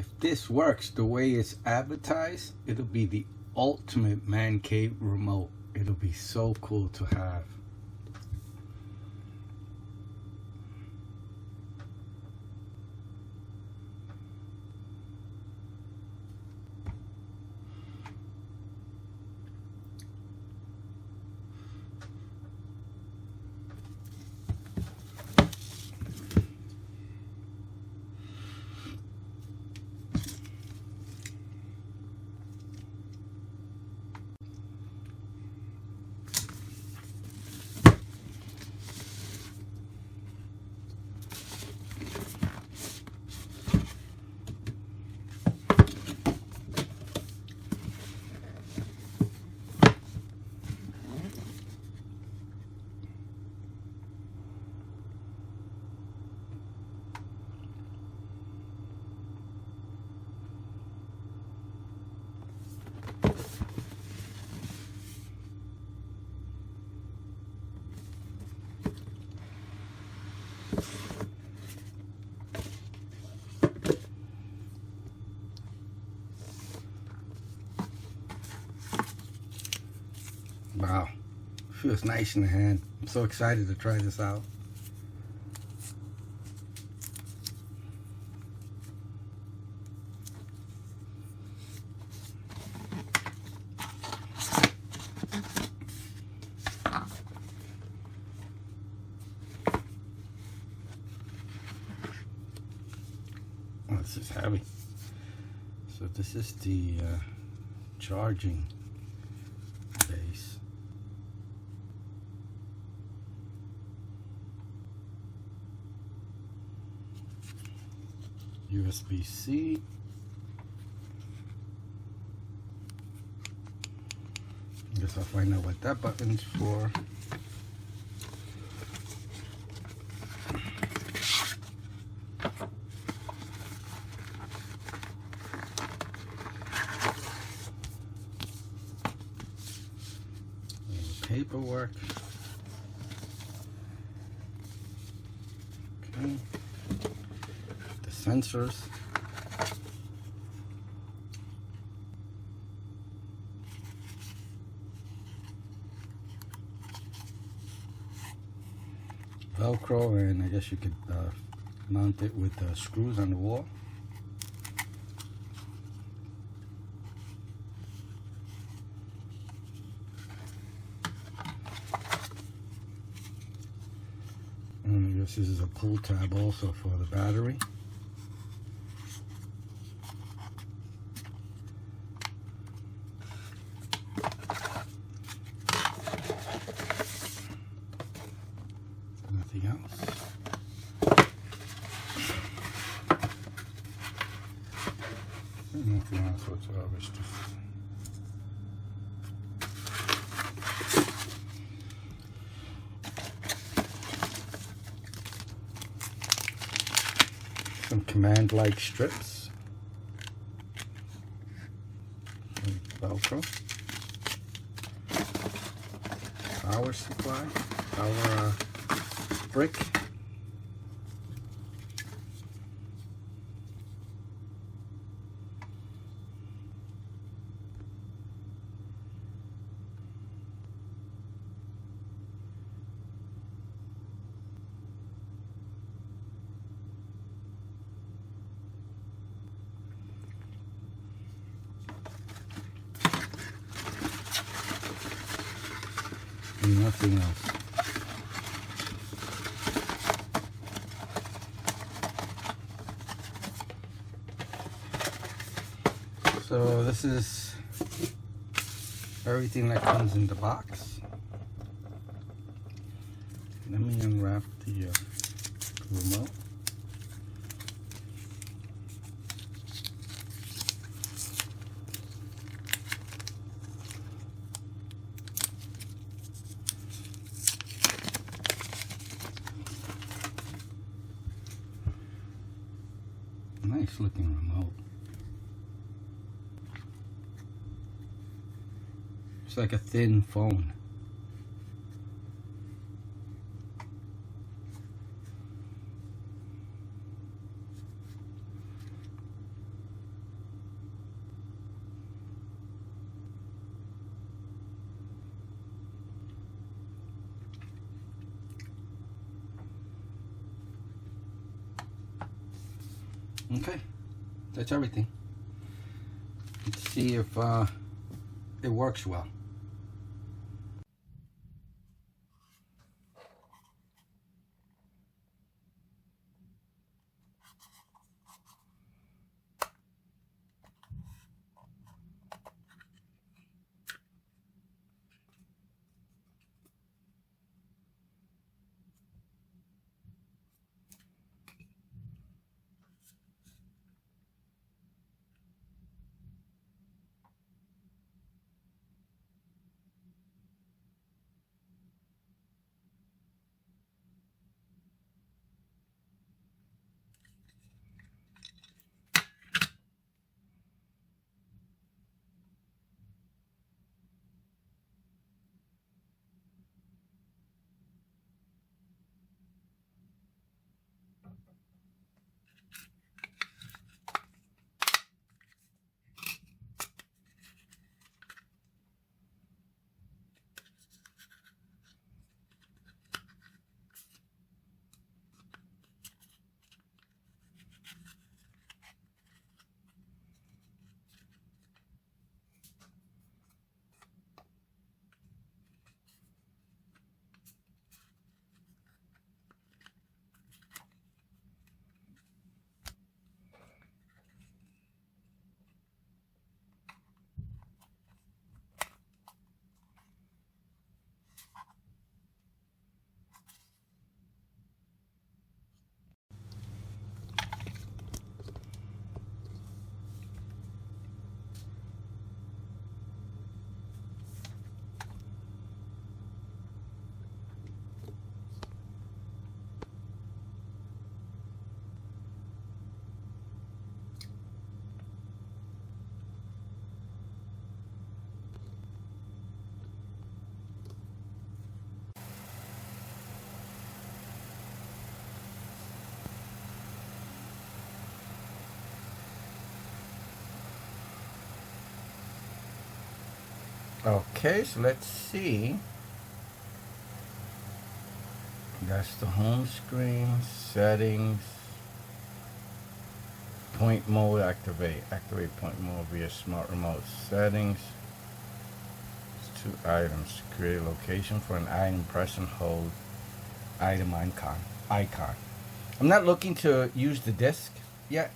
if this works the way it's advertised, it'll be the ultimate man cave remote. It'll be so cool to have. Wow, feels nice in the hand. I'm so excited to try this out. Oh, this is heavy. So this is the charging base. USB-C. Guess I'll find out what that button's for. Paperwork. Okay. The sensors. Velcro, and I guess you could mount it with screws on the wall. And I guess this is a pull tab also for the battery. Nothing else. Nothing else whatsoever. It's just some command-like strips, Velcro, power supply, power brick, and nothing else. So this is everything that comes in the box. Let me unwrap the remote. Nice looking remote. It's like a thin phone. Okay, that's everything. Let's see if it works well. Okay, so let's see. That's the home screen, settings, point mode activate. Activate point mode via smart remote settings. It's 2 items. Create a location for an item, press and hold item icon. I'm not looking to use the disc yet.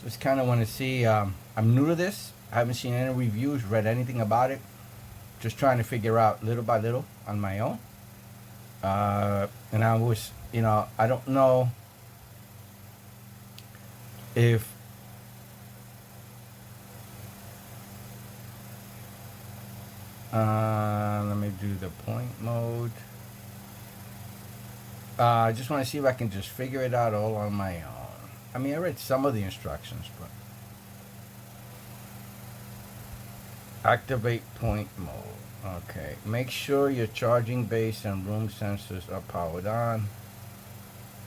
Just kind of want to see. I'm new to this. I haven't seen any reviews, read anything about it. Just trying to figure out little by little on my own. And I was, I don't know if let me do the point mode. I just want to see if I can just figure it out all on my own. I mean, I read some of the instructions, but activate point mode. Okay, make sure your charging base and room sensors are powered on.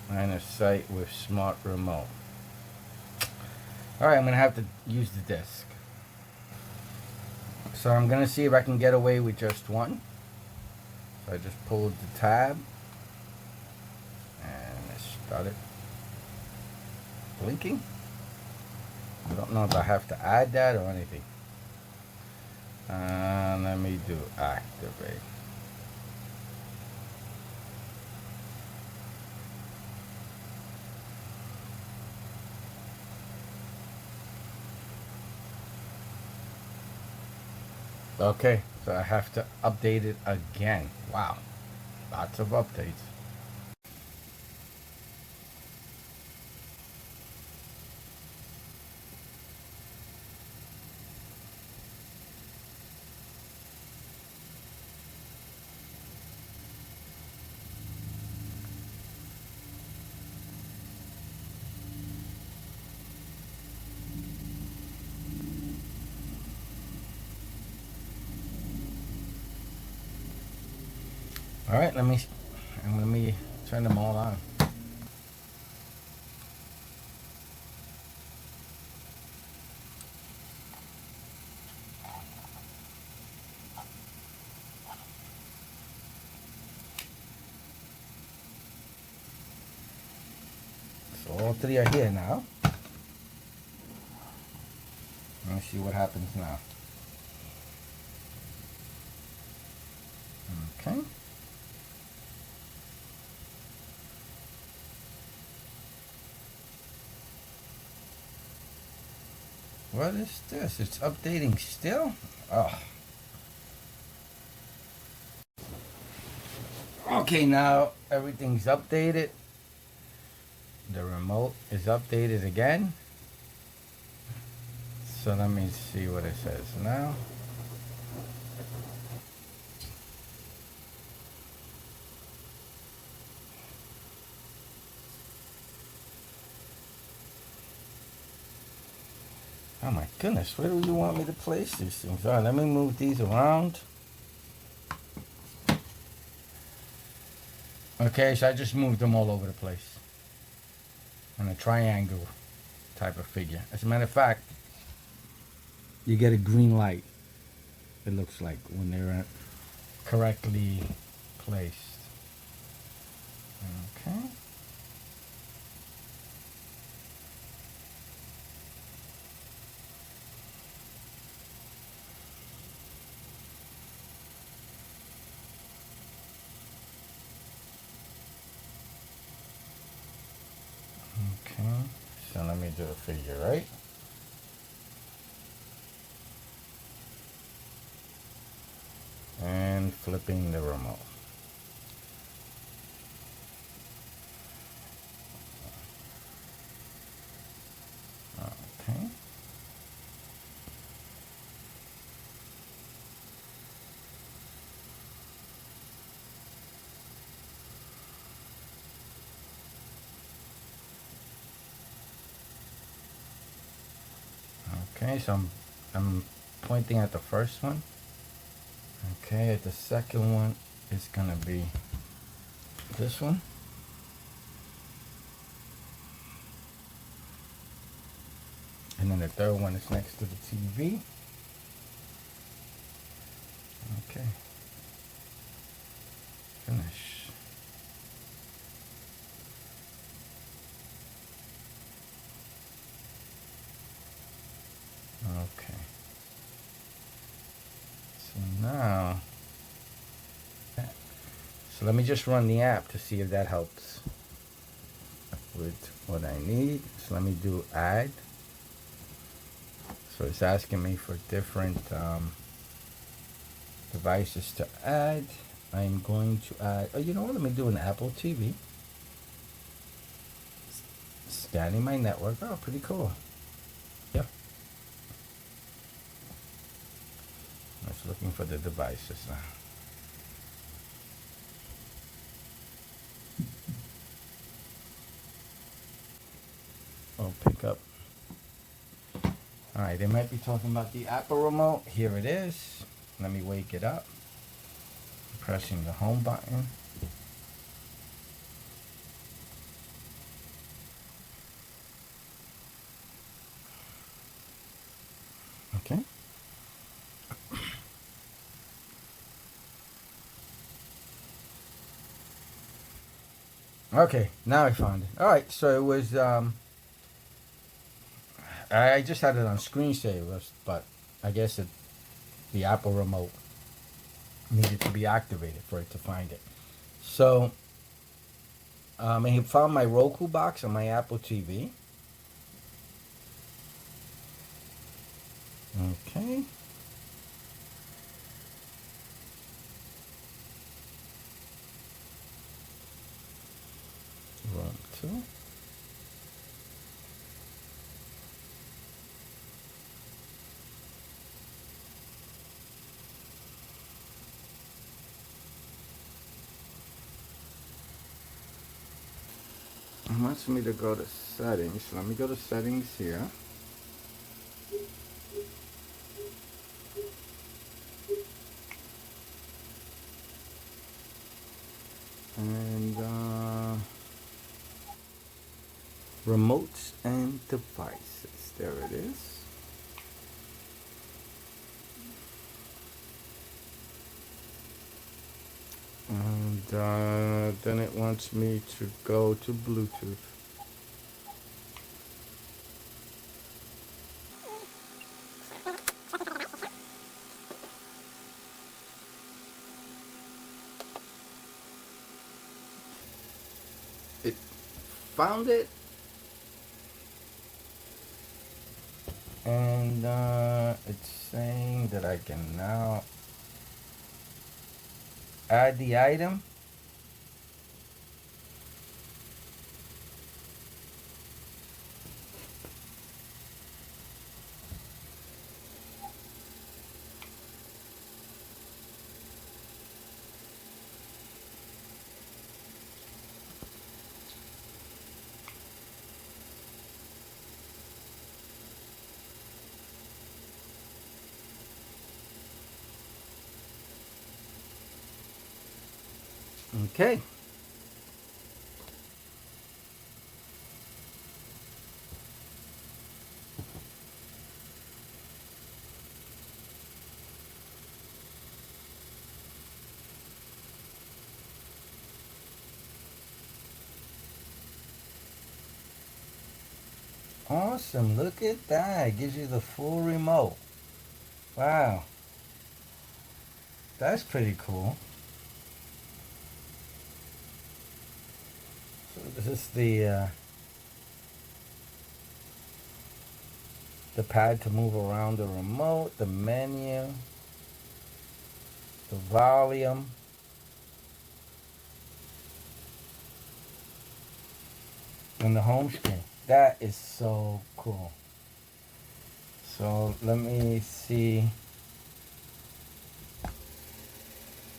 Line of sight with smart remote. Alright, I'm going to have to use the disc. So I'm going to see if I can get away with just one. So I just pulled the tab. And it started blinking. I don't know if I have to add that or anything. Let me do activate. Okay, so I have to update it again. Wow, lots of updates. All right, let me turn them all on. So all three are here now. me see what happens now. Okay. What is this? It's updating still? Oh. Okay, now everything's updated. The remote is updated again. So let me see what it says now. Oh my goodness, where do you want me to place these things? All right, let me move these around. Okay, so I just moved them all over the place. In a triangle type of figure. As a matter of fact, you get a green light, it looks like, when they're correctly placed. Okay. Okay, so let me do a figure, right? And flipping the remote. Okay. Okay, so I'm pointing at the first one. Okay, at the second one, it's gonna be this one. And then the third one is next to the TV. Okay. Finish. Okay. So now, so let me just run the app to see if that helps with what I need. So let me do add. So it's asking me for different devices to add. I'm going to add, oh, you know what? Let me do an Apple TV. Scanning my network. Oh, pretty cool. Yep. I was looking for the devices now. Oh, pick up. All right, they might be talking about the Apple remote. Here it is. Let me wake it up. Pressing the home button. Okay. Okay, now I found it. All right, so it was I just had it on screensavers, but I guess the Apple remote needed to be activated for it to find it. So I found my Roku box on my Apple TV. Okay. Room 2. It wants me to go to settings. Let me go to settings here. And remotes and devices. There it is. And then it wants me to go to Bluetooth. found it. And it's saying that I can now add the item. Okay. Awesome. Look at that. It gives you the full remote. Wow. That's pretty cool. So this is the pad to move around the remote, the menu, the volume. And the home screen. That is so cool. So let me see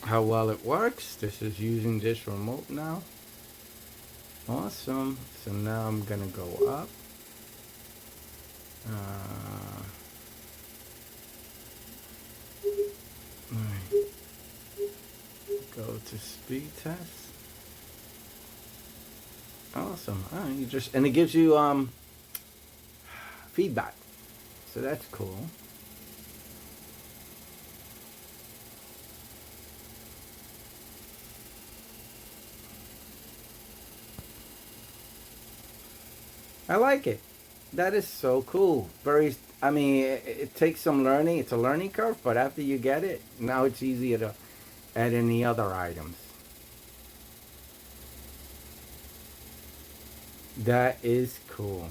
how well it works. This is using this remote now. Awesome. So now I'm gonna go up. Right. Go to speed test. Awesome. You just, and it gives you feedback. So that's cool. I like it. That is so cool. Very, I mean, it takes some learning. It's a learning curve, but after you get it, now it's easier to add any other items. That is cool.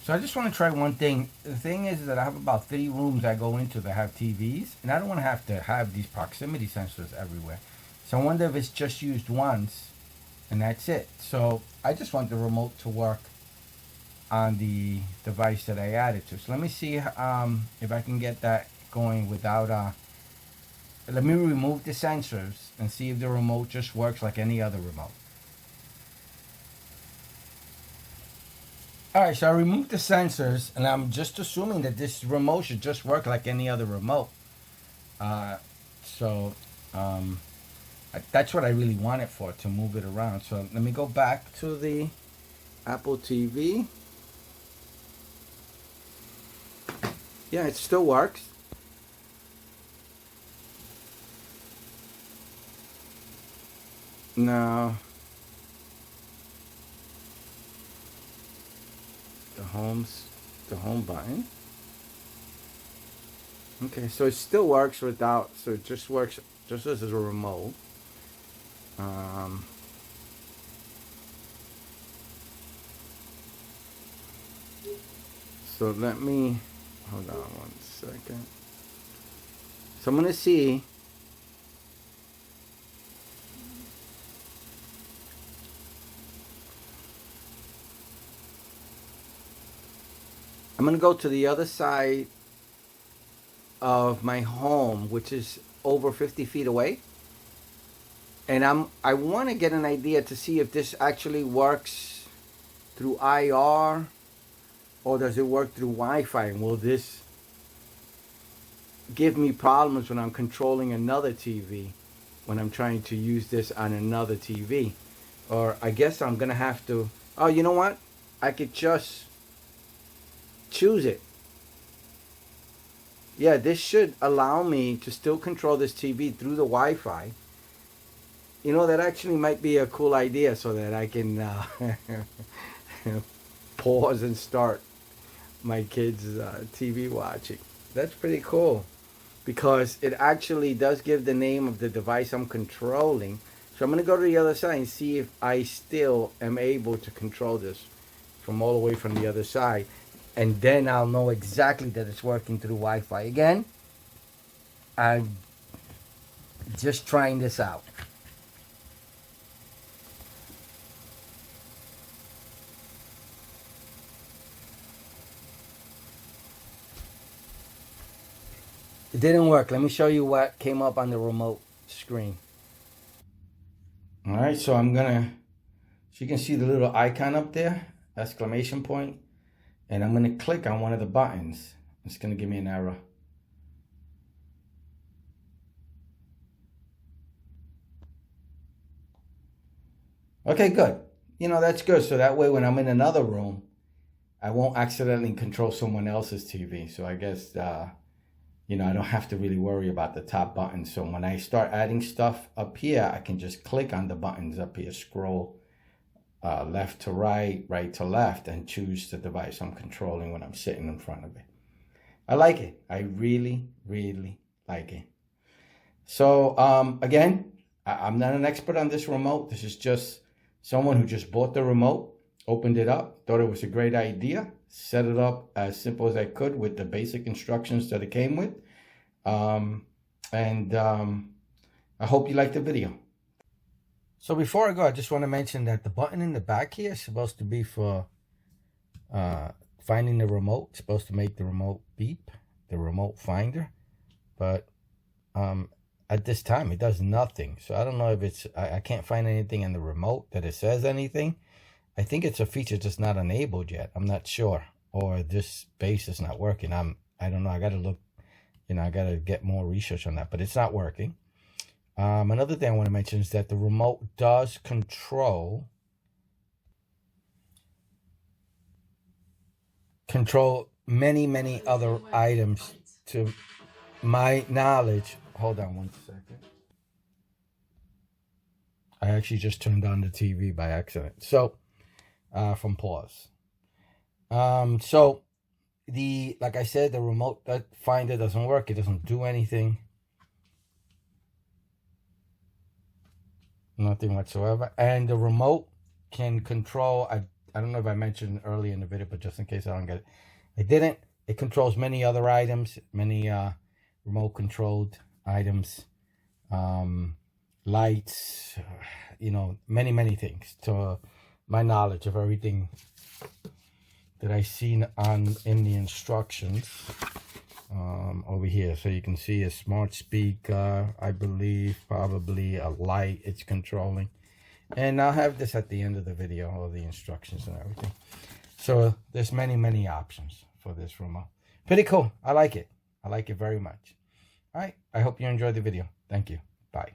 So I just want to try one thing. The thing is that I have about 3 rooms I go into that have TVs, and I don't want to have these proximity sensors everywhere. So I wonder if it's just used once, and that's it. So I just want the remote to work on the device that I added to. So let me see if I can get that going without let me remove the sensors and see if the remote just works like any other remote. Alright, so I removed the sensors, and I'm just assuming that this remote should just work like any other remote. So that's what I really want it for, to move it around. So let me go back to the Apple TV. Yeah, it still works. Now, the home button. Okay, so it still works without, so it just works just as a remote. So let me, hold on 1 second. So I'm gonna see. I'm gonna go to the other side of my home, which is over 50 feet away. And I want to get an idea to see if this actually works through IR or does it work through Wi-Fi, and will this give me problems when I'm controlling another TV, when I'm trying to use this on another TV. Or I guess I'm gonna have to, oh, you know what, I could just choose it. Yeah, this should allow me to still control this TV through the Wi-Fi. You know, that actually might be a cool idea, so that I can pause and start my kids' TV watching. That's pretty cool, because it actually does give the name of the device I'm controlling. So I'm going to go to the other side and see if I still am able to control this from all the way from the other side. And then I'll know exactly that it's working through Wi-Fi. Again, I'm just trying this out. It didn't work. Let me show you what came up on the remote screen. All right, so so you can see the little icon up there, exclamation point, and I'm gonna click on one of the buttons. It's gonna give me an error. Okay, good. You know, that's good. So that way when I'm in another room, I won't accidentally control someone else's TV. So I guess, you know, I don't have to really worry about the top button. So when I start adding stuff up here, I can just click on the buttons up here, scroll left to right, right to left, and choose the device I'm controlling when I'm sitting in front of it. I like it. I really, really like it. So again, I'm not an expert on this remote. This is just someone who just bought the remote, opened it up, thought it was a great idea, set it up as simple as I could with the basic instructions that it came with. I hope you liked the video. So before I go, I just want to mention that the button in the back here is supposed to be for finding the remote. It's supposed to make the remote beep, the remote finder. But at this time, it does nothing. So I don't know if it's, I can't find anything in the remote that it says anything. I think it's a feature just not enabled yet. I'm not sure. Or this base is not working. I don't know. I got to look, you know, I got to get more research on that. But it's not working. Another thing I want to mention is that the remote does control many other items to my knowledge. Hold on one second. I actually just turned on the TV by accident. So, from pause. So like I said, the remote finder doesn't work. It doesn't do anything. Nothing whatsoever. And the remote can control, I don't know if I mentioned earlier in the video, but just in case I don't get it. I didn't. It controls many other items, many remote controlled items, lights, you know, many things, to my knowledge of everything that I seen in the instructions over here. So you can see a smart speaker, I believe, probably a light it's controlling. And I'll have this at the end of the video, all the instructions and everything. So there's many options for this remote. Pretty cool. I like it. I like it very much. All right. I hope you enjoyed the video. Thank you. Bye.